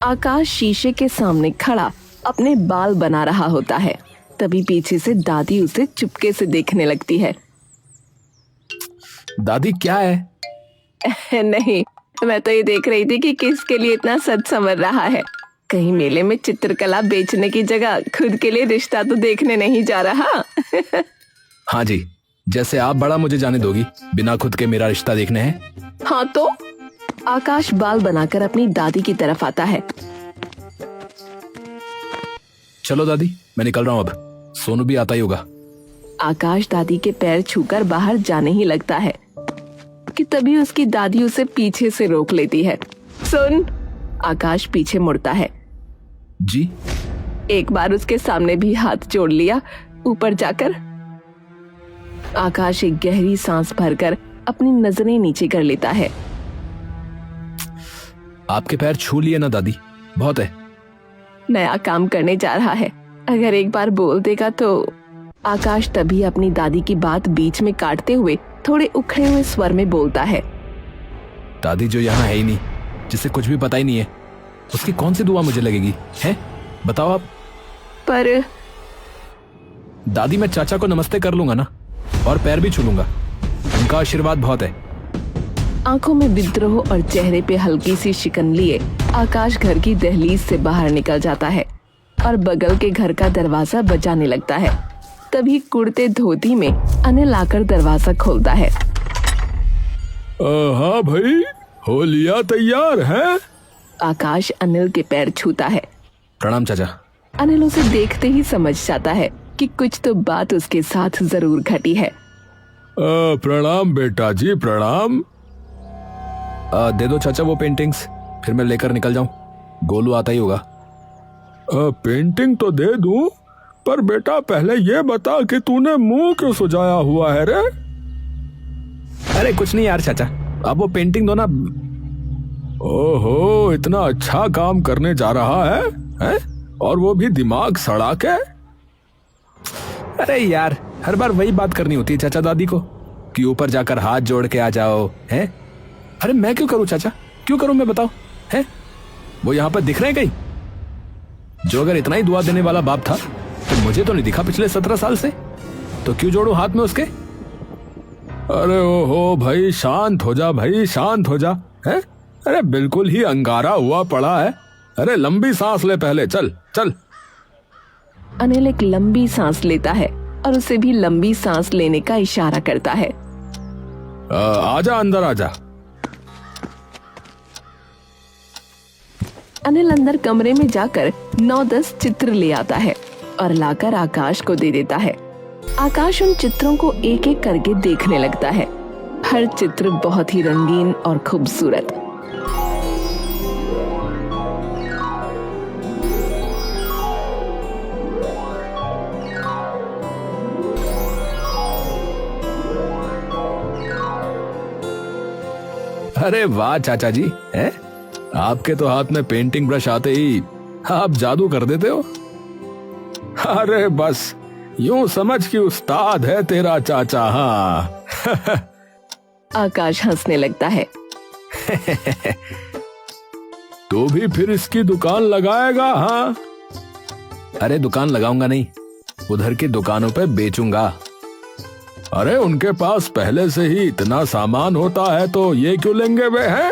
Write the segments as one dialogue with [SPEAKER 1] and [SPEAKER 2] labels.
[SPEAKER 1] आकाश शीशे के सामने खड़ा अपने बाल बना रहा होता है। तभी पीछे से दादी उसे चुपके से देखने लगती है।
[SPEAKER 2] दादी क्या है?
[SPEAKER 1] नहीं, मैं तो ये देख रही थी कि किसके लिए इतना सच संवर रहा है। कहीं मेले में चित्रकला बेचने की जगह खुद के लिए रिश्ता तो देखने नहीं जा रहा।
[SPEAKER 2] हाँ जी, जैसे आप बड़ा मुझे जाने दोगी, बिना खुद के मेरा रिश्ता देखने हैं।
[SPEAKER 1] हाँ तो आकाश बाल बनाकर अपनी दादी की तरफ आता है।
[SPEAKER 2] चलो दादी, मैं निकल रहा हूँ अब। सोनू भी आता ही होगा।
[SPEAKER 1] आकाश दादी के पैर छूकर बाहर जाने ही लगता है कि तभी उसकी दादी उसे पीछे से रोक लेती है। सुन! आकाश पीछे मुड़ता है।
[SPEAKER 2] जी?
[SPEAKER 1] एक बार उसके सामने भी हाथ जोड़ लिया ऊपर जाकर। आकाश एक गहरी सांस भरकर अपनी नजरें नीचे कर लेता है।
[SPEAKER 2] आपके पैर छू लिए ना दादी, बहुत है।
[SPEAKER 1] नया काम करने जा रहा है, अगर एक बार बोल देगा तो। आकाश तभी अपनी दादी की बात बीच में काटते हुए थोड़े उखड़े हुए स्वर में बोलता है।
[SPEAKER 2] दादी जो यहाँ है ही नहीं, जिसे कुछ भी पता ही नहीं है, उसकी कौन सी दुआ मुझे लगेगी? हैं? बताओ आप।
[SPEAKER 1] पर
[SPEAKER 2] दादी, मैं चाचा को नमस्ते कर लूंगा ना, और पैर भी छू लूंगा। उनका आशीर्वाद बहुत है।
[SPEAKER 1] आंखों में विद्रोह और चेहरे पे हल्की सी शिकन लिए आकाश घर की दहलीज से बाहर निकल जाता है और बगल के घर का दरवाजा बजाने लगता है। तभी कुर्ते धोती में अनिल आकर दरवाजा खोलता है।
[SPEAKER 2] हाँ भाई, हो लिया तैयार है?
[SPEAKER 1] आकाश अनिल के पैर छूता है।
[SPEAKER 2] प्रणाम चाचा।
[SPEAKER 1] अनिल उसे देखते ही समझ जाता है कि कुछ तो बात उसके साथ जरूर घटी है।
[SPEAKER 2] प्रणाम बेटा जी, प्रणाम। दे दो चाचा वो पेंटिंग्स, फिर मैं लेकर निकल जाऊं। गोलू आता ही होगा।
[SPEAKER 3] पेंटिंग तो दे दूं, पर बेटा पहले ये बता कि तूने मुंह क्यों सुजाया हुआ है रे?
[SPEAKER 2] अरे कुछ नहीं यार चाचा, आप वो पेंटिंग दो ना।
[SPEAKER 3] ओहो, इतना अच्छा काम करने जा रहा है? और वो भी दिमाग सड़ा के?
[SPEAKER 2] अरे यार, हर बार वही बात करनी होती है चाचा दादी को कि ऊपर जाकर हाथ जोड़ के आ जाओ, हैं? अरे मैं क्यों करूं चाचा, क्यों करूं मैं, बताओ। हैं? वो यहाँ पर दिख रहे हैं कहीं? जो अगर इतना ही दुआ देने वाला बाप था तो मुझे तो नहीं दिखा पिछले 17 साल से, तो क्यों जोड़ू हाथ में उसके?
[SPEAKER 3] अरे ओहो भाई, शांत हो जा भाई, शांत हो जा। हैं? अरे बिल्कुल ही अंगारा हुआ पड़ा है। अरे लंबी सांस ले पहले, चल चल।
[SPEAKER 1] अनिल एक लंबी सांस लेता है और उसे भी लंबी सांस लेने का इशारा करता है।
[SPEAKER 3] आजा अंदर आजा।
[SPEAKER 1] अनिल अंदर कमरे में जाकर 9-10 चित्र ले आता है और लाकर आकाश को दे देता है। आकाश उन चित्रों को एक एक करके देखने लगता है। हर चित्र बहुत ही रंगीन और खूबसूरत।
[SPEAKER 2] अरे वाह चाचा जी, हैं? आपके तो हाथ में पेंटिंग ब्रश आते ही आप जादू कर देते हो।
[SPEAKER 3] अरे बस यूं समझ कि उस्ताद है तेरा चाचा। हाँ।
[SPEAKER 1] आकाश हंसने लगता है।
[SPEAKER 3] तू भी फिर इसकी दुकान लगाएगा? हाँ।
[SPEAKER 2] अरे दुकान लगाऊंगा नहीं, उधर की दुकानों पे बेचूंगा।
[SPEAKER 3] अरे उनके पास पहले से ही इतना सामान होता है तो ये क्यों लेंगे वे? हैं?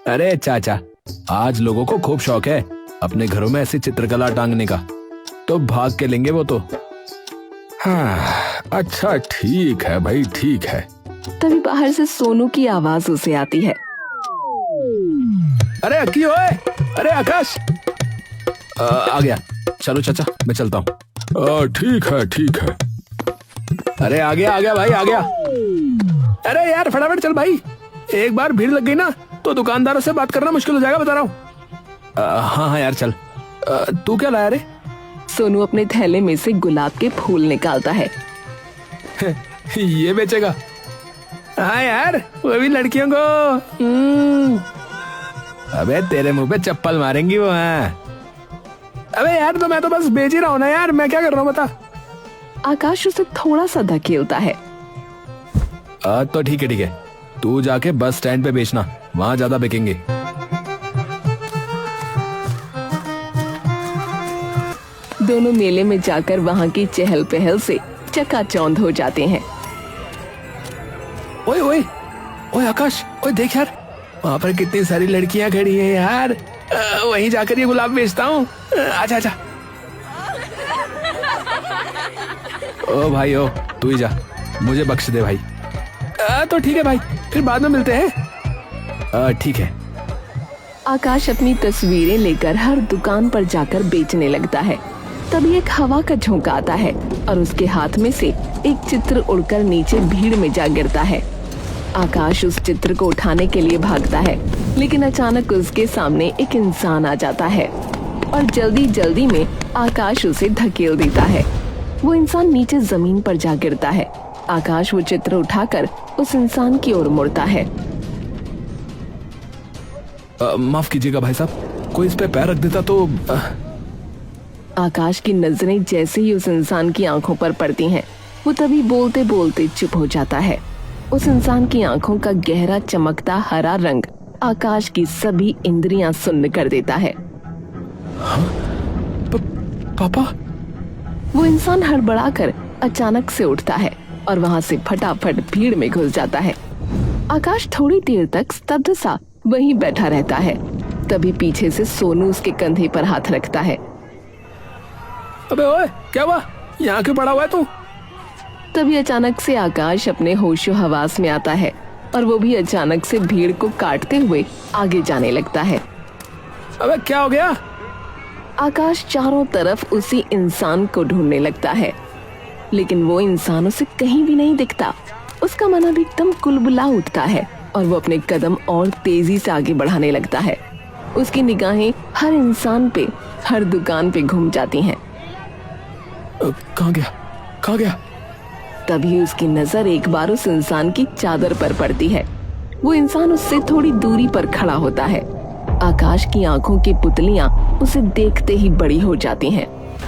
[SPEAKER 2] अरे चाचा, आज लोगों को खूब शौक है अपने घरों में ऐसी चित्रकला टांगने का, तो भाग के लेंगे वो तो।
[SPEAKER 3] हाँ, अच्छा ठीक है भाई, ठीक है।
[SPEAKER 1] तभी बाहर से सोनू की आवाज उसे आती है।
[SPEAKER 2] अरे अक्की ओए, अरे आकाश। आ गया। चलो चाचा, मैं चलता हूँ।
[SPEAKER 3] ठीक है ठीक है।
[SPEAKER 2] अरे आ गया भाई, आ गया। अरे यार फटाफट चल भाई, एक बार भीड़ लग गई ना तो दुकानदारों से बात करना मुश्किल हो जाएगा, बता रहा हूँ। हाँ यार चल। तू क्या लाया रे?
[SPEAKER 1] सोनू अपने थैले में से गुलाब के फूल निकालता है।
[SPEAKER 2] ये बेचेगा? हाँ यार, वो भी लड़कियों को। अबे तेरे मुंह पे चप्पल मारेंगी वो। हाँ अबे यार, तो मैं तो बस बेच ही रहा हूँ ना यार, मैं क्या कर रहा हूँ बता।
[SPEAKER 1] आकाश उसे थोड़ा सा धकेलता है।
[SPEAKER 2] तो ठीक है, तू जाके बस स्टैंड पे बेचना, वहां ज्यादा बिकेंगे।
[SPEAKER 1] दोनों मेले में जाकर वहाँ की चहल पहल से चकाचौंध हो जाते हैं।
[SPEAKER 2] ओए ओए ओए आकाश, ओए देख यार, वहाँ पर कितनी सारी लड़कियां खड़ी हैं यार। वहीं जाकर ये गुलाब बेचता हूँ। आजा आजा। ओ भाई ओ, तू ही जा, मुझे बख्श दे भाई। तो ठीक है भाई, फिर बाद में मिलते हैं। ठीक है।
[SPEAKER 1] आकाश अपनी तस्वीरें लेकर हर दुकान पर जाकर बेचने लगता है। तभी एक हवा का झोंका आता है और उसके हाथ में से एक चित्र उड़कर नीचे भीड़ में जा गिरता है। आकाश उस चित्र को उठाने के लिए भागता है, लेकिन अचानक उसके सामने एक इंसान आ जाता है और जल्दी जल्दी में आकाश उसे धकेल देता है। वो इंसान नीचे जमीन पर जा गिरता है। आकाश वो चित्र उठाकर उस इंसान की ओर मुड़ता है।
[SPEAKER 2] माफ कीजिएगा भाई साहब, कोई इस पे पैर रख देता तो।
[SPEAKER 1] आकाश की नजरें जैसे ही उस इंसान की आंखों पर पड़ती हैं, वो तभी बोलते बोलते चुप हो जाता है। उस इंसान की आंखों का गहरा चमकता हरा रंग आकाश की सभी इंद्रियां सुन्न कर देता है।
[SPEAKER 2] पापा।
[SPEAKER 1] वो इंसान हड़बड़ाकर अचानक से उठता है और वहाँ से फटाफट भीड़ में घुस जाता है। आकाश थोड़ी देर तक स्तब्ध सा वहीं बैठा रहता है। तभी पीछे से सोनू उसके कंधे पर हाथ रखता है।
[SPEAKER 2] अबे ओए, क्या हुआ? यहाँ क्यों पड़ा हुआ है तू?
[SPEAKER 1] तभी अचानक से आकाश अपने होशो हवास में आता है और वो भी अचानक से भीड़ को काटते हुए आगे जाने लगता है।
[SPEAKER 2] अबे क्या हो गया?
[SPEAKER 1] आकाश चारों तरफ उसी इंसान को ढूंढने लगता है, लेकिन वो इंसान उसे कहीं भी नहीं दिखता। उसका मन अब एकदम कुलबुला उठता है और वो अपने कदम और तेजी से आगे बढ़ाने लगता है। उसकी निगाहें हर इंसान पे, हर दुकान पे घूम जाती हैं।
[SPEAKER 2] कहाँ गया? कहाँ गया?
[SPEAKER 1] तभी उसकी नजर एक बार उस इंसान की चादर पर पड़ती है। वो इंसान उससे थोड़ी दूरी पर खड़ा होता है। आकाश की आंखों की पुतलियां उसे देखते ही बड़ी हो जाती हैं।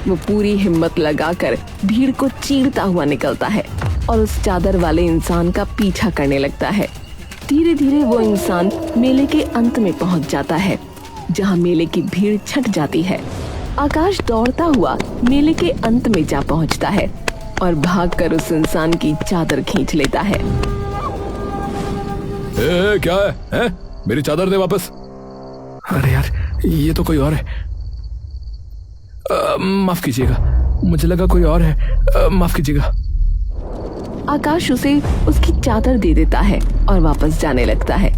[SPEAKER 1] वो पूरी हिम्मत लगाकर भीड़ को चीरता हुआ निकलता है और उस चादर वाले इंसान का पीछा करने लगता है। धीरे धीरे वो इंसान मेले के अंत में पहुंच जाता है, जहां मेले की भीड़ छट जाती है। आकाश दौड़ता हुआ मेले के अंत में जा पहुंचता है और भागकर उस इंसान की चादर खींच लेता है।
[SPEAKER 3] क्या है? मेरी चादर दे वापस।
[SPEAKER 2] अरे यार, ये तो कोई और है। माफ कीजिएगा, मुझे लगा कोई और है। माफ कीजिएगा।
[SPEAKER 1] आकाश उसे उसकी चादर दे देता है और वापस जाने लगता है।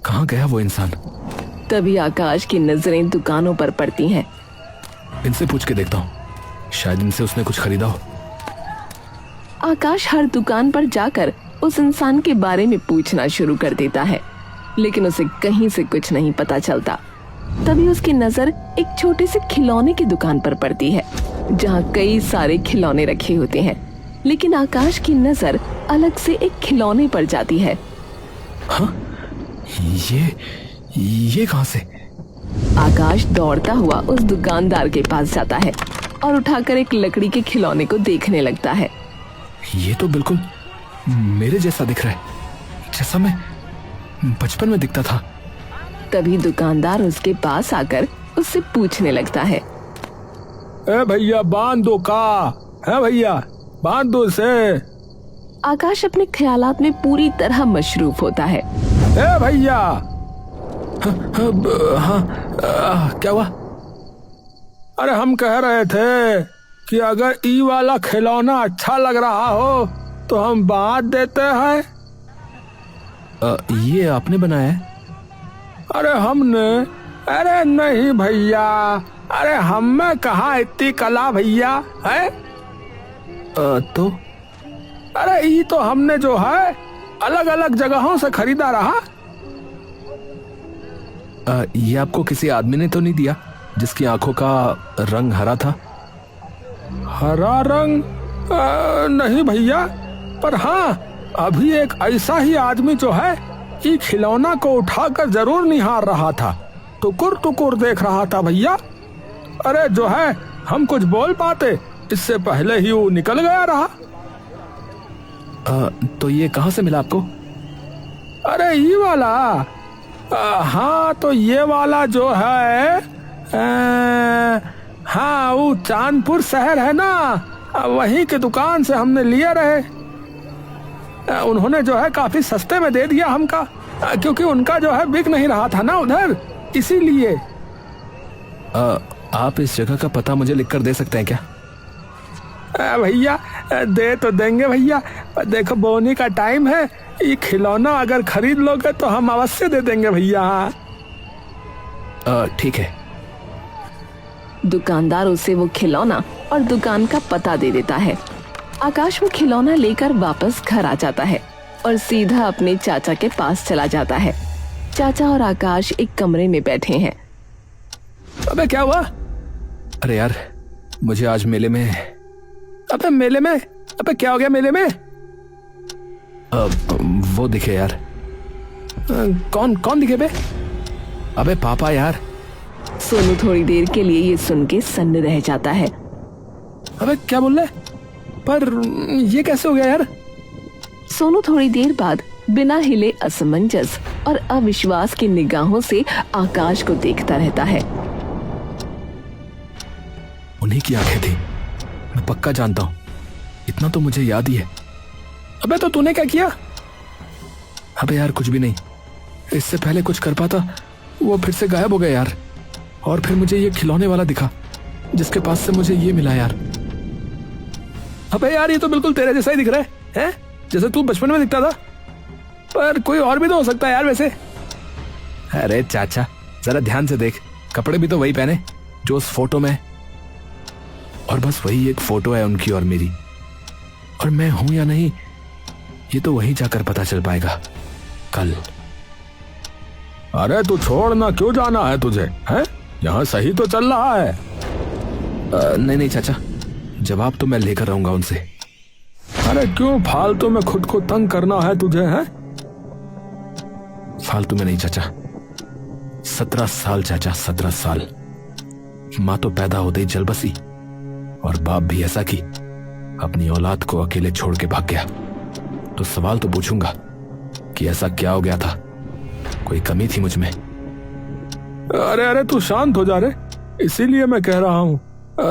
[SPEAKER 2] कहाँ गया वो इंसान?
[SPEAKER 1] तभी आकाश की नजरें दुकानों पर पड़ती हैं।
[SPEAKER 2] इनसे पूछ के देखता हूँ, शायद इनसे उसने कुछ खरीदा हो।
[SPEAKER 1] आकाश हर दुकान पर जाकर उस इंसान के बारे में पूछना शुरू कर देता है, लेकिन उसे कहीं से कुछ नहीं पता चलता। तभी उसकी नजर एक छोटे से खिलौने की दुकान पर पड़ती है, जहाँ कई सारे खिलौने रखे होते हैं, लेकिन आकाश की नजर अलग से एक खिलौने पर जाती है।
[SPEAKER 2] हाँ? ये कहाँ से?
[SPEAKER 1] आकाश दौड़ता हुआ उस दुकानदार के पास जाता है और उठाकर एक लकड़ी के खिलौने को देखने लगता है।
[SPEAKER 2] ये तो बिल्कुल मेरे जैसा दिख रहा है, जैसा मैं बचपन में दिखता था।
[SPEAKER 1] तभी दुकानदार उसके पास आकर उससे पूछने लगता है।
[SPEAKER 3] ए भैया, बांध दो का है? भैया बांध दो इसे।
[SPEAKER 1] आकाश अपने ख्यालात में पूरी तरह मशरूफ होता है।
[SPEAKER 3] ए भैया।
[SPEAKER 2] हाँ, क्या हुआ?
[SPEAKER 3] अरे हम कह रहे थे कि अगर ई वाला खिलौना अच्छा लग रहा हो तो हम बांट देते हैं।
[SPEAKER 2] ये आपने बनाया है?
[SPEAKER 3] अरे हमने? अरे नहीं भैया, अरे हम में कहाँ इतनी कला भैया है।
[SPEAKER 2] तो
[SPEAKER 3] अरे ये तो हमने जो है अलग अलग जगहों से खरीदा रहा।
[SPEAKER 2] ये आपको किसी आदमी ने तो नहीं दिया जिसकी आंखों का रंग हरा था?
[SPEAKER 3] हरा रंग? नहीं भैया, पर हाँ, अभी एक ऐसा ही आदमी जो है ये खिलौना को उठाकर जरूर निहार रहा था, टुकुर टुकुर देख रहा था भैया। अरे जो है हम कुछ बोल पाते इससे पहले ही वो निकल गया रहा।
[SPEAKER 2] तो ये कहाँ से मिला आपको?
[SPEAKER 3] अरे ये वाला? हाँ, तो ये वाला जो है हाँ वो चांदपुर शहर है ना, वहीं की दुकान से हमने लिए रहे। उन्होंने जो है काफी सस्ते में दे दिया हमका, क्योंकि उनका जो है बिक नहीं रहा था ना उधर, इसीलिए।
[SPEAKER 2] आप इस जगह का पता मुझे लिखकर दे सकते हैं क्या?
[SPEAKER 3] भैया दे तो देंगे भैया, पर देखो बोनी का टाइम है, ये खिलौना अगर खरीद लोगे तो हम अवश्य दे देंगे भैया।
[SPEAKER 2] ठीक है।
[SPEAKER 1] दुकानदार उसे वो खिलौना और दुकान का पता दे देता है। आकाश वो खिलौना लेकर वापस घर आ जाता है और सीधा अपने चाचा के पास चला जाता है। चाचा और आकाश एक कमरे में बैठे हैं।
[SPEAKER 3] अबे क्या हुआ?
[SPEAKER 2] अरे यार, मुझे आज मेले में।
[SPEAKER 3] अबे मेले में? अबे क्या हो गया मेले में?
[SPEAKER 2] वो दिखे यार।
[SPEAKER 3] कौन कौन दिखे बे?
[SPEAKER 2] अबे पापा यार।
[SPEAKER 1] सोनू थोड़ी देर के लिए ये सुन के सन्न रह जाता है।
[SPEAKER 3] अबे क्या बोल रहे? पर ये कैसे हो गया यार?
[SPEAKER 1] सोनू थोड़ी देर बाद बिना हिले असमंजस और अविश्वास की निगाहों से आकाश को देखता रहता है।
[SPEAKER 2] उन्हीं की आंखें थी, मैं पक्का जानता हूं, इतना तो मुझे याद ही है।
[SPEAKER 3] अबे तो तूने क्या किया?
[SPEAKER 2] अबे यार कुछ भी नहीं, इससे पहले कुछ कर पाता वो फिर से गायब हो गया यार। और फिर मुझे ये खिलौने वाला दिखा जिसके पास से मुझे ये मिला यार।
[SPEAKER 3] अबे यार ये तो बिल्कुल तेरे जैसा ही दिख रहा है, जैसे तू बचपन में दिखता था। पर कोई और भी तो हो सकता है यार वैसे।
[SPEAKER 2] अरे चाचा जरा ध्यान से देख, कपड़े भी तो वही पहने जो उस फोटो में, और बस वही एक फोटो है उनकी और मेरी। और मैं हूं या नहीं ये तो वहीं जाकर पता चल पाएगा कल।
[SPEAKER 3] अरे तू छोड़ ना, क्यों जाना है तुझे? हैं? यहाँ सही तो चल रहा है।
[SPEAKER 2] नहीं चाचा, जवाब तो मैं लेकर रहूंगा उनसे।
[SPEAKER 3] अरे क्यों फालतू में खुद को तंग करना है तुझे? है
[SPEAKER 2] फालतू में नहीं चाचा, 17 साल चाचा, 17 साल। माँ तो पैदा होते ही जल बसी और बाप भी ऐसा कि अपनी औलाद को अकेले छोड़ के भाग गया। तो सवाल तो पूछूंगा कि ऐसा क्या हो गया था, कोई कमी थी मुझ में?
[SPEAKER 3] अरे तू शांत हो जा रे, इसीलिए मैं कह रहा हूँ।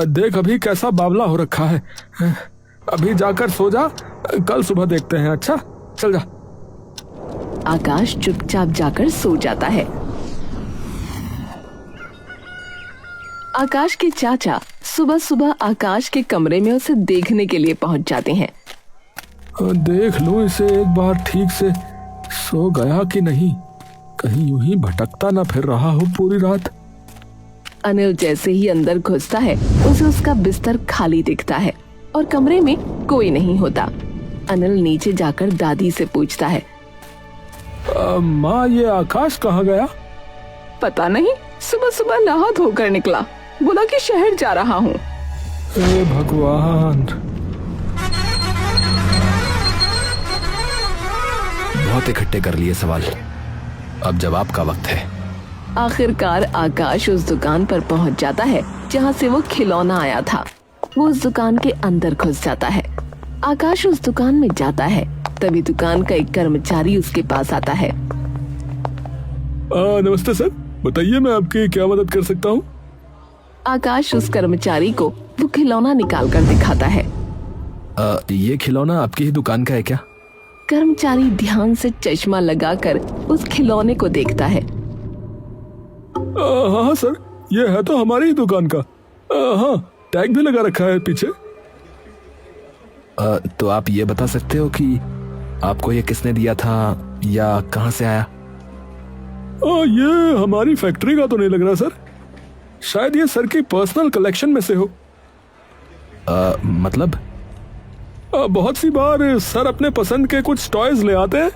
[SPEAKER 3] देख अभी कैसा बावला हो रखा है। अभी जाकर सो जा, कल सुबह देखते हैं। अच्छा चल जा।
[SPEAKER 1] आकाश चुपचाप जाकर सो जाता है। आकाश के चाचा सुबह सुबह आकाश के कमरे में उसे देखने के लिए पहुंच जाते हैं।
[SPEAKER 3] देख लूं इसे एक बार ठीक से, सो गया कि नहीं, कहीं यूं ही भटकता ना फिर रहा हो पूरी रात।
[SPEAKER 1] अनिल जैसे ही अंदर घुसता है उसे उसका बिस्तर खाली दिखता है और कमरे में कोई नहीं होता। अनिल नीचे जाकर दादी से पूछता है,
[SPEAKER 3] माँ ये आकाश कहाँ गया?
[SPEAKER 1] पता नहीं, सुबह सुबह नहा धोकर निकला, बोला कि शहर जा रहा हूँ।
[SPEAKER 3] हे भगवान।
[SPEAKER 2] बहुत इकट्ठे कर लिए सवाल, अब जवाब का वक्त है।
[SPEAKER 1] आखिरकार आकाश उस दुकान पर पहुंच जाता है जहां से वो खिलौना आया था। वो उस दुकान के अंदर घुस जाता है। आकाश उस दुकान में जाता है, तभी दुकान का एक कर्मचारी उसके पास आता है।
[SPEAKER 3] नमस्ते सर, बताइए मैं आपकी क्या मदद कर सकता हूँ?
[SPEAKER 1] आकाश उस कर्मचारी को वो खिलौना निकाल कर दिखाता है।
[SPEAKER 2] ये खिलौना आपकी ही दुकान का है क्या?
[SPEAKER 1] कर्मचारी ध्यान से चश्मा लगाकर उस खिलौने को देखता है।
[SPEAKER 3] हाँ सर, ये है तो हमारी ही दुकान का। हाँ, टैग भी लगा रखा है पीछे।
[SPEAKER 2] तो आप ये बता सकते हो कि आपको ये किसने दिया था या कहां से आया?
[SPEAKER 3] ये हमारी फैक्ट्री का तो नहीं लग रहा सर, शायद ये सर की पर्सनल कलेक्शन में से हो।
[SPEAKER 2] मतलब?
[SPEAKER 3] बहुत सी बार सर अपने पसंद के कुछ टॉयज ले आते हैं।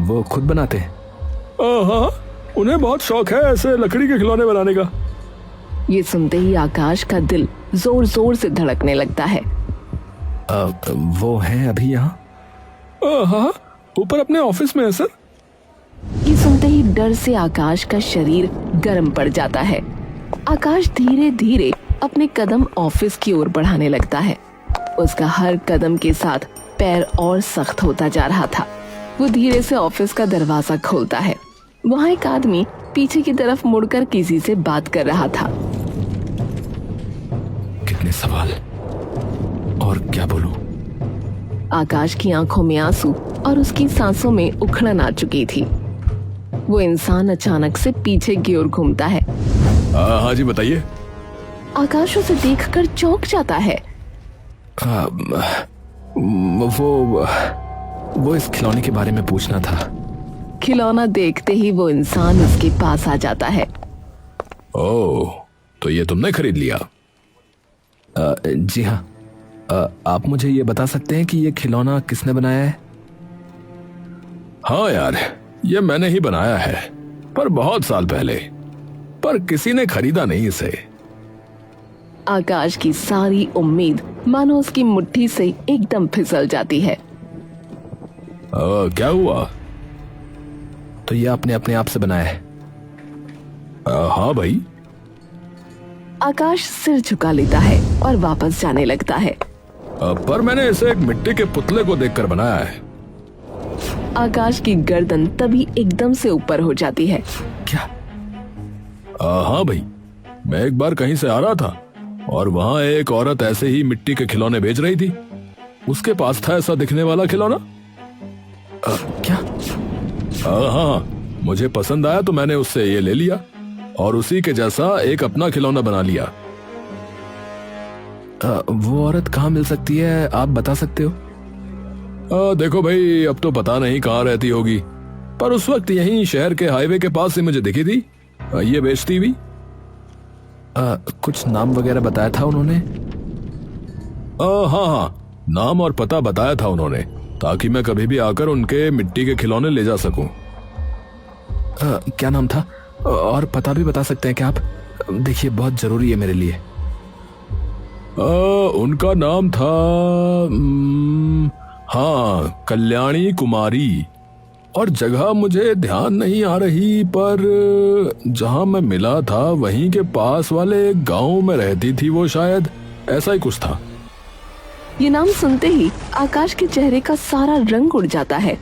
[SPEAKER 2] वो खुद बनाते हैं?
[SPEAKER 3] हाँ, उन्हें बहुत शौक है ऐसे लकड़ी के खिलौने बनाने का।
[SPEAKER 1] ये सुनते ही आकाश का दिल जोर जोर से धड़कने लगता है।
[SPEAKER 2] वो हैं अभी यहाँ?
[SPEAKER 3] हाँ, ऊपर अपने ऑफिस में है सर।
[SPEAKER 1] ये सुनते ही डर से आकाश का शरीर गर्म पड़ जाता है। आकाश धीरे धीरे अपने कदम ऑफिस की ओर बढ़ाने लगता है। उसका हर कदम के साथ पैर और सख्त होता जा रहा था। वो धीरे से ऑफिस का दरवाजा खोलता है। वहाँ एक आदमी पीछे की तरफ मुड़कर किसी से बात कर रहा था।
[SPEAKER 2] इतने सवाल, और क्या बोलूं?
[SPEAKER 1] आकाश की आंखों में आंसू और उसकी सांसों में उखड़न आ चुकी थी। वो इंसान अचानक से पीछे की ओर घूमता है।
[SPEAKER 2] हाँ जी बताइए।
[SPEAKER 1] आकाश उसे देखकर चौंक जाता है।
[SPEAKER 2] वो इस खिलौने के बारे में पूछना था।
[SPEAKER 1] खिलौना देखते ही वो इंसान उसके पास आ जाता है।
[SPEAKER 2] ओह, तो ये तुमने खरीद लिया? जी हाँ। आप मुझे ये बता सकते हैं कि ये खिलौना किसने बनाया है? हाँ यार, ये मैंने ही बनाया है, पर बहुत साल पहले, पर किसी ने खरीदा नहीं इसे।
[SPEAKER 1] आकाश की सारी उम्मीद मानो उसकी मुट्ठी से एकदम फिसल जाती है।
[SPEAKER 2] क्या हुआ? तो ये आपने अपने आप से बनाया है? हाँ भाई।
[SPEAKER 1] आकाश सिर झुका लेता है और वापस जाने लगता है।
[SPEAKER 2] पर मैंने इसे एक मिट्टी के पुतले को देखकर बनाया है।
[SPEAKER 1] आकाश की गर्दन तभी एकदम से ऊपर हो जाती है।
[SPEAKER 2] क्या? हाँ भाई, मैं एक बार कहीं से आ रहा था और वहाँ एक औरत ऐसे ही मिट्टी के खिलौने बेच रही थी। उसके पास था ऐसा दिखने वाला खिलौना। क्या? हाँ, मुझे पसंद आया तो मैंने उससे ये ले लिया और उसी के जैसा एक अपना खिलौना बना लिया। वो औरत कहाँ मिल सकती है, आप बता सकते हो? देखो भाई, अब तो पता नहीं कहाँ रहती होगी, पर उस वक्त यहीं शहर के हाईवे के पास ही मुझे दिखी थी ये बेचती हुई। कुछ नाम वगैरह बताया था उन्होंने? हाँ, नाम और पता बताया था उन्होंने, ताकि मैं कभी भी आकर उनके मिट्टी के खिलौने ले जा सकूं। क्या नाम था और पता भी बता सकते हैं क्या आप? देखिए, बहुत जरूरी है मेरे लिए। उनका नाम था हाँ, कल्याणी कुमारी, और जगह मुझे ध्यान नहीं आ रही, पर जहां मैं मिला था वहीं के पास वाले एक गांव में रहती थी वो, शायद ऐसा ही कुछ था।
[SPEAKER 1] ये नाम सुनते ही आकाश के चेहरे का सारा रंग उड़ जाता है।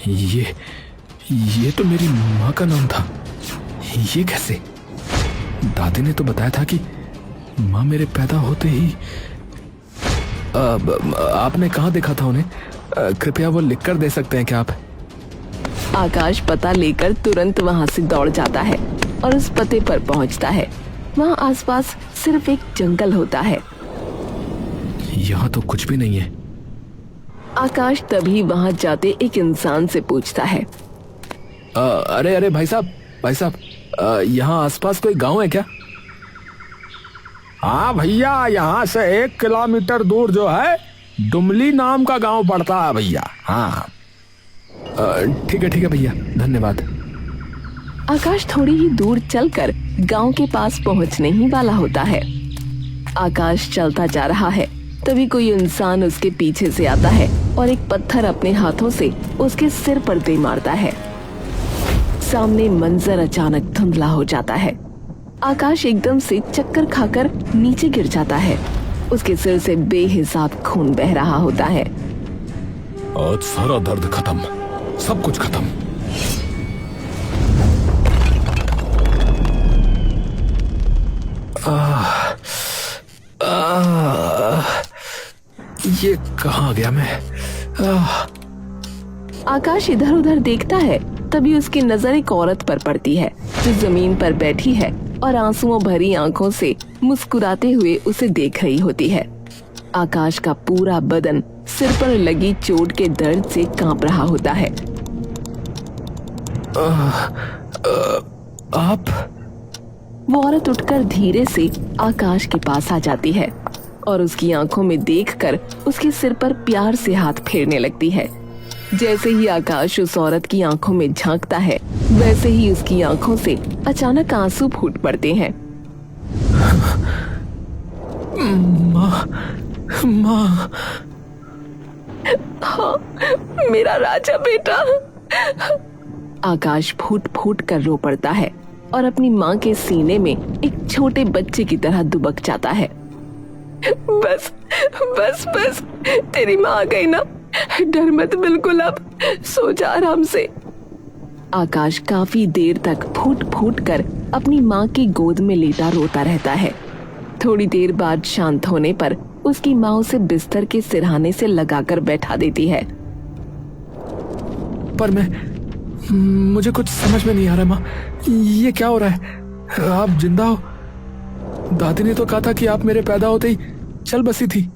[SPEAKER 2] ये तो मेरी माँ का नाम था। ये कैसे? दादी ने तो बताया था कि माँ मेरे पैदा होते ही। आपने कहाँ देखा था उन्हें? कृपया वो लिख कर दे सकते हैं क्या आप?
[SPEAKER 1] आकाश पता लेकर तुरंत वहाँ से दौड़ जाता है और उस पते पर पहुँचता है। वहाँ आसपास सिर्फ एक जंगल होता है।
[SPEAKER 2] यहाँ तो कुछ भी नहीं है।
[SPEAKER 1] आकाश तभी वहाँ जाते एक इंसान से पूछता है।
[SPEAKER 2] अरे भाई साहब, यहाँ आसपास कोई गांव है क्या?
[SPEAKER 3] हाँ भैया, यहाँ से 1 किलोमीटर दूर जो है डुमली नाम का गांव पड़ता है भैया। हाँ,
[SPEAKER 2] ठीक है भैया, धन्यवाद।
[SPEAKER 1] आकाश थोड़ी ही दूर चलकर गांव के पास पहुंचने ही वाला होता है। आकाश चलता जा रहा है, तभी कोई इंसान उसके पीछे से आता है और एक पत्थर अपने हाथों से उसके सिर पर दे मारता है। सामने मंजर अचानक धुंधला हो जाता है। आकाश एकदम से चक्कर खाकर नीचे गिर जाता है। उसके सिर से बेहिसाब खून बह रहा होता है।
[SPEAKER 2] आज सारा दर्द खत्म, सब कुछ खत्म। ये कहाँ गया मैं?
[SPEAKER 1] आकाश इधर उधर देखता है, तभी उसकी नजर एक औरत पर पड़ती है जो जमीन पर बैठी है और आंसुओं भरी आंखों से मुस्कुराते हुए उसे देख रही होती है। आकाश का पूरा बदन सिर पर लगी चोट के दर्द से कांप रहा होता है।
[SPEAKER 2] आप?
[SPEAKER 1] वो औरत उठकर धीरे से आकाश के पास आ जाती है और उसकी आंखों में देखकर उसके सिर पर प्यार से हाथ फेरने लगती है। जैसे ही आकाश उस औरत की आंखों में झांकता है, वैसे ही उसकी आंखों से अचानक आंसू फूट पड़ते हैं।
[SPEAKER 2] माँ।
[SPEAKER 1] हाँ, मेरा राजा बेटा। आकाश फूट फूट कर रो पड़ता है और अपनी माँ के सीने में एक छोटे बच्चे की तरह दुबक जाता है। बस बस बस, तेरी माँ आ गई ना, डर मत बिल्कुल, अब सो जा आराम से। आकाश काफी देर तक फूट फूट कर अपनी माँ की गोद में लेटा रोता रहता है। थोड़ी देर बाद शांत होने पर उसकी माँ उसे बिस्तर के सिरहाने से लगाकर बैठा देती है।
[SPEAKER 2] पर मुझे कुछ समझ में नहीं आ रहा माँ, ये क्या हो रहा है? आप जिंदा हो? दादी ने तो कहा था कि आप मेरे पैदा होते ही चल बसी थी।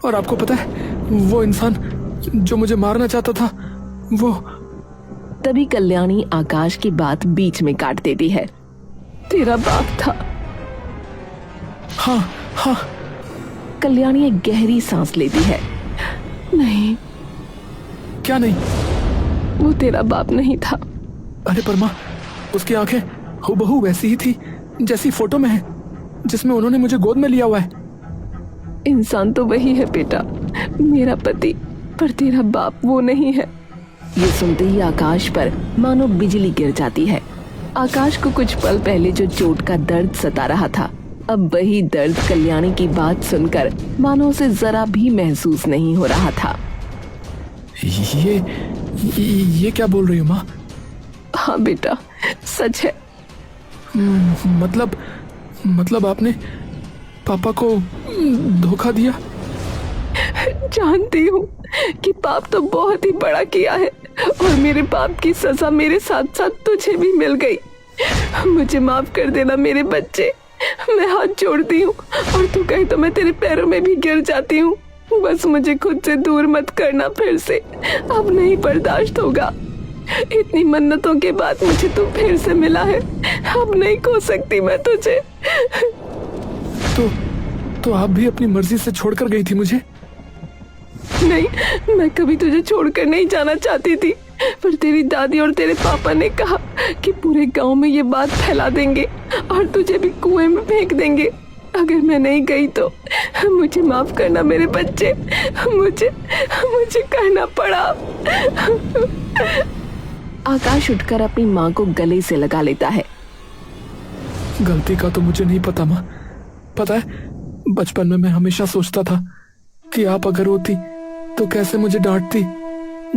[SPEAKER 2] और आपको पता है वो इंसान जो मुझे मारना चाहता था वो।
[SPEAKER 1] तभी कल्याणी आकाश की बात बीच में काट देती है। तेरा बाप था।
[SPEAKER 2] हाँ हाँ।
[SPEAKER 1] कल्याणी एक गहरी सांस लेती है। नहीं,
[SPEAKER 2] क्या नहीं?
[SPEAKER 1] वो तेरा बाप नहीं था।
[SPEAKER 2] अरे पर माँ, उसकी आंखें हूबहू वैसी ही थी जैसी फोटो में है जिसमें उन्होंने मुझे गोद में लिया हुआ है।
[SPEAKER 1] इंसान तो वही है बेटा, मेरा पति, पर तेरा बाप वो नहीं है। ये सुनते ही आकाश पर मानो बिजली गिर जाती है। आकाश को कुछ पल पहले जो चोट का दर्द सता रहा था, अब वही दर्द कल्याणी की बात सुनकर मानो उसे जरा भी महसूस नहीं हो रहा था।
[SPEAKER 2] ये क्या बोल रही हो माँ?
[SPEAKER 1] हाँ बेटा, सच है।
[SPEAKER 2] मतलब आपने पापा को धोखा दिया?
[SPEAKER 1] जानती हूँ कि पाप तो बहुत ही बड़ा किया है और मेरे पाप की सजा मेरे साथ साथ तुझे भी मिल गई। मुझे माफ कर देना मेरे बच्चे, मैं हाथ जोड़ती हूँ और तू कहे तो मैं तेरे पैरों में भी गिर जाती हूँ। बस मुझे खुद से दूर मत करना फिर से, अब नहीं बर्दाश्त होगा। इतनी मन्नतों के बाद मुझे तू फिर से मिला है, अब नहीं खो सकती मैं तुझे।
[SPEAKER 2] तो आप भी अपनी मर्जी से छोड़कर गई थी मुझे?
[SPEAKER 1] नहीं, मैं कभी तुझे छोड़कर नहीं जाना चाहती थी, पर तेरी दादी और तेरे पापा ने कहा कि पूरे गांव में ये बात फैला देंगे और तुझे भी कुएं में फेंक देंगे अगर मैं नहीं गई तो। मुझे माफ करना मेरे बच्चे, मुझे कहना पड़ा। आकाश उठकर अपनी माँ को गले से लगा लेता है।
[SPEAKER 2] गलती का तो मुझे नहीं पता माँ। पता है, बचपन में मैं हमेशा सोचता था कि आप अगर होती तो कैसे मुझे डांटती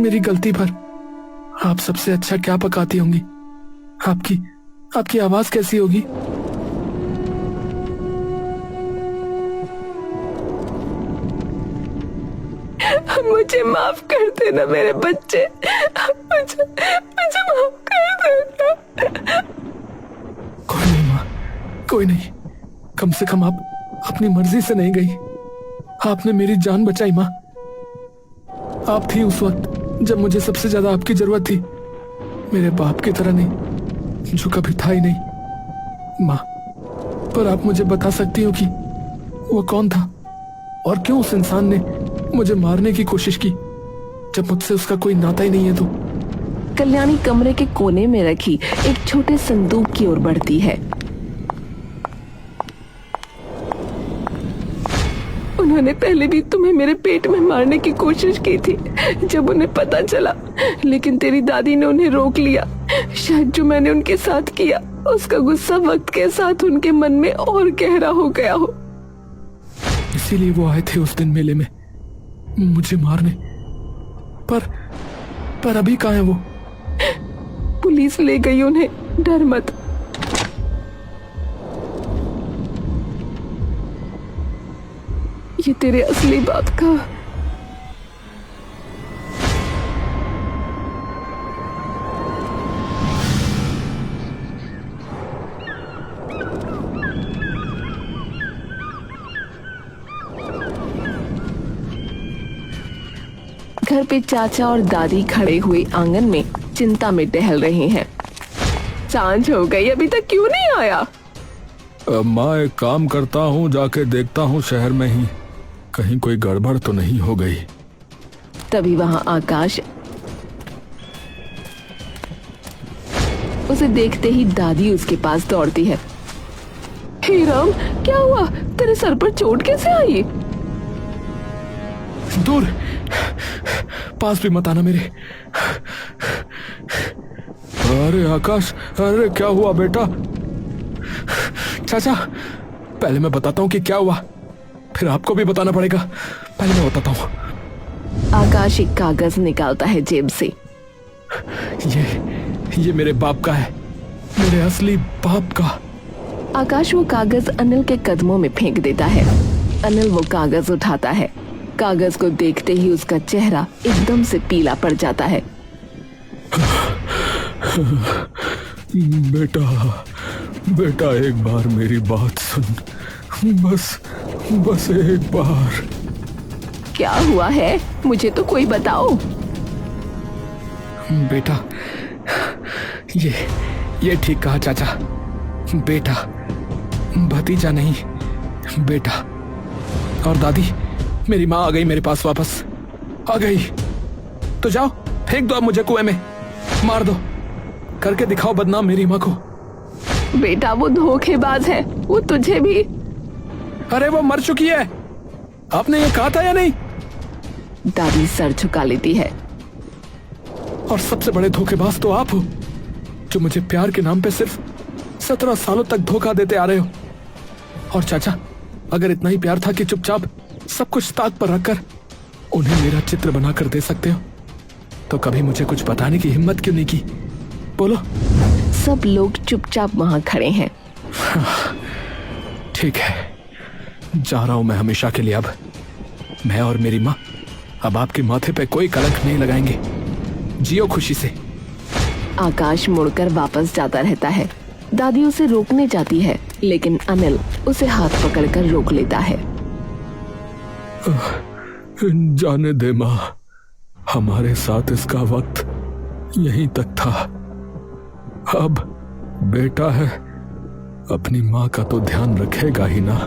[SPEAKER 2] मेरी गलती पर। आप सबसे अच्छा क्या पकाती होंगी? आपकी आवाज कैसी होगी?
[SPEAKER 1] मुझे माफ कर देना मेरे बच्चे, मुझे माफ कर देना।
[SPEAKER 2] कोई नहीं माँ, कोई नहीं। कम से कम आप अपनी मर्जी से नहीं गई। आपने मेरी जान बचाई माँ। आप थी उस वक्त जब मुझे सबसे ज्यादा आपकी जरूरत थी। मेरे बाप की तरह नहीं, जो कभी था ही नहीं। माँ, पर आप मुझे बता सकती हो कि वो कौन था और क्यों उस इंसान ने मुझे मारने की कोशिश की जब मुझसे उसका कोई नाता ही नहीं है? तो
[SPEAKER 1] कल्याणी कमरे के कोने में रखी एक छोटे संदूक की ओर बढ़ती है। उन्होंने पहले भी तुम्हें मेरे पेट में मारने की कोशिश की थी जब उन्हें पता चला, लेकिन तेरी दादी ने उन्हें रोक लिया। शायद जो मैंने उनके साथ किया उसका गुस्सा वक्त के साथ उनके मन में और गहरा हो गया हो।
[SPEAKER 2] इसीलिए वो आए थे उस दिन मेले में मुझे मारने। पर अभी कहाँ है वो?
[SPEAKER 1] पुलिस ले गई उन्हें, डर मत। ये तेरे असली बाप का। घर पे चाचा और दादी खड़े हुए आंगन में चिंता में टहल रहे हैं। सांझ हो गई, अभी तक क्यों नहीं आया?
[SPEAKER 3] मैं एक काम करता हूँ, जाके देखता हूँ शहर में ही कहीं कोई गड़बड़ तो नहीं हो गई।
[SPEAKER 1] तभी वहां आकाश। उसे देखते ही दादी उसके पास दौड़ती है। हे राम, क्या हुआ? तेरे सर पर चोट कैसे आई?
[SPEAKER 2] दूर, पास भी मत आना मेरे।
[SPEAKER 3] अरे आकाश, अरे क्या हुआ बेटा?
[SPEAKER 2] चाचा, पहले मैं बताता हूँ कि क्या हुआ, फिर आपको भी बताना पड़ेगा। पहले मैं बताता हूँ।
[SPEAKER 1] आकाश एक कागज निकालता है जेब से।
[SPEAKER 2] ये मेरे बाप का है, मेरे असली बाप का।
[SPEAKER 1] आकाश वो कागज अनिल के कदमों में फेंक देता है। अनिल वो कागज उठाता है। कागज को देखते ही उसका चेहरा एकदम से पीला पड़ जाता है।
[SPEAKER 3] बेटा एक बार मेरी बात सुन, बस एक बार।
[SPEAKER 1] क्या हुआ है, मुझे तो कोई बताओ।
[SPEAKER 2] बेटा, ये ठीक कहा चाचा। बेटा, भतीजा नहीं, बेटा। और दादी, मेरी माँ आ गई मेरे पास, वापस आ गई। तो जाओ, फेंक दो अब मुझे कुएं में, मार दो, करके दिखाओ बदनाम मेरी माँ को।
[SPEAKER 1] बेटा वो धोखेबाज है, वो तुझे भी।
[SPEAKER 2] अरे वो मर चुकी है, आपने ये कहा था या नहीं?
[SPEAKER 1] दादी सर झुका लेती है।
[SPEAKER 2] और सबसे बड़े धोखेबाज तो आप हो, जो मुझे प्यार के नाम पे सिर्फ 17 सालों तक धोखा देते आ रहे हो। और चाचा, अगर इतना ही प्यार था कि चुपचाप सब कुछ ताक पर रखकर उन्हें मेरा चित्र बनाकर दे सकते हो, तो कभी मुझे कुछ बताने की हिम्मत क्यों नहीं की? बोलो।
[SPEAKER 1] सब लोग चुपचाप वहां खड़े हैं।
[SPEAKER 2] ठीक है, जा रहा हूं मैं हमेशा के लिए। अब मैं और मेरी माँ अब आपके माथे पे कोई कलंक नहीं लगाएंगे। जियो खुशी से।
[SPEAKER 1] आकाश मुड़कर वापस जाता रहता है। दादी उसे रोकने जाती है, लेकिन अनिल उसे हाथ पकड़कर रोक लेता है।
[SPEAKER 3] जाने दे माँ, हमारे साथ इसका वक्त यहीं तक था। अब बेटा है, अपनी माँ का तो ध्यान रखेगा ही ना।